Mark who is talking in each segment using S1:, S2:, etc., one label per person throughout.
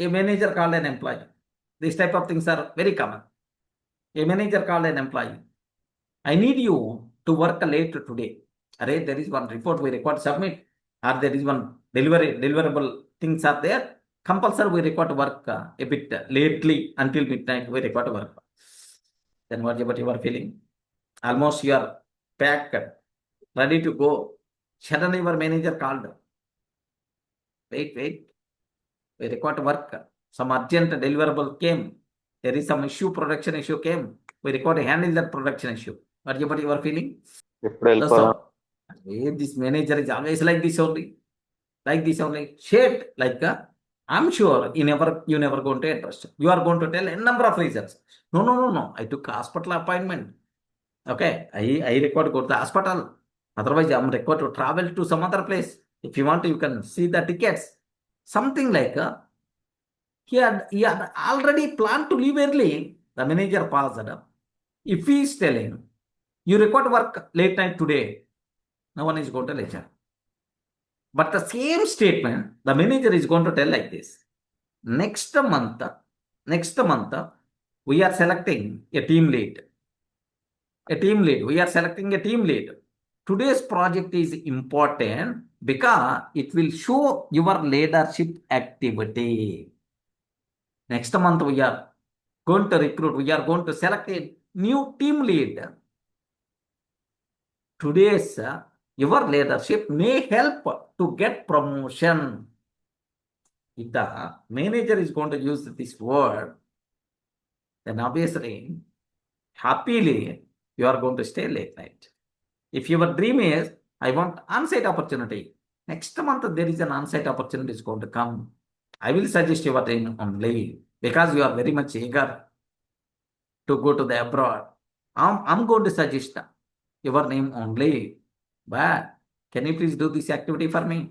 S1: A manager called an employee. These type of things are very common. A manager called an employee. I need you to work late today. Array, there is one report we record to submit, or there is one deliverable things are there. Compulsory we record to work a bit lately until midnight. We record to work. Then what about you are feeling? Almost you are packed, ready to go. Suddenly your manager called. Wait. We record to work. Some urgent deliverable came. There is some issue, production issue came. We record to handle that production issue. What about you are feeling? So, this manager is always like this only. Like this only. Shit, like I'm sure you never going to interest. You are going to tell a number of reasons. No. I took hospital appointment. Okay, I record to go to the hospital. Otherwise, I'm required to travel to some other place. If you want, you can see the tickets. Something like he had already planned to leave early. The manager paused. If he is telling, you record work late night today, no one is going to lecture. But the same statement, the manager is going to tell like this. Next month, we are selecting a team lead. We are selecting a team lead. Today's project is important because it will show your leadership activity. Next month, we are going to recruit, we are going to select a new team lead. Today's your leadership may help to get promotion. If the manager is going to use this word, then obviously, happily, you are going to stay late night. If your dream is, I want on-site opportunity, next month there is an on-site opportunity is going to come. I will suggest your name only because you are very much eager to go to the abroad. I'm going to suggest your name only. But can you please do this activity for me?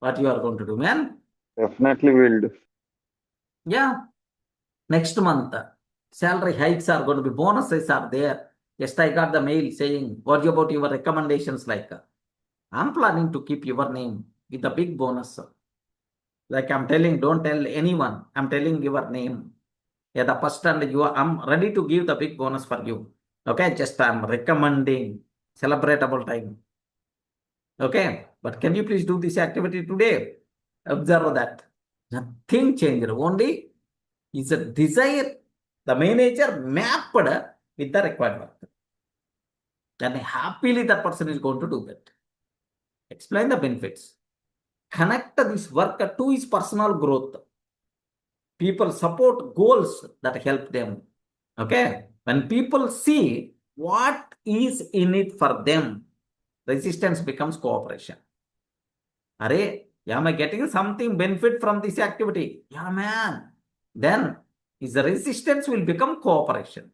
S1: What you are going to do, man?
S2: Definitely will do.
S1: Yeah. Next month, salary hikes are going to be, bonuses are there. Just I got the mail saying, what about your recommendations like? I'm planning to keep your name with a big bonus. Like I'm telling, don't tell anyone. I'm telling your name. Yeah, the first and I'm ready to give the big bonus for you. Okay, just I'm recommending celebratable time. Okay, but can you please do this activity today? Observe that. Nothing changed. Only is a desire the manager mapped with the required work. Then happily that person is going to do that. Explain the benefits. Connect this work to his personal growth. People support goals that help them. Okay. When people see what is in it for them, resistance becomes cooperation. Array, am I getting something benefit from this activity? Yeah, man. Then his resistance will become cooperation.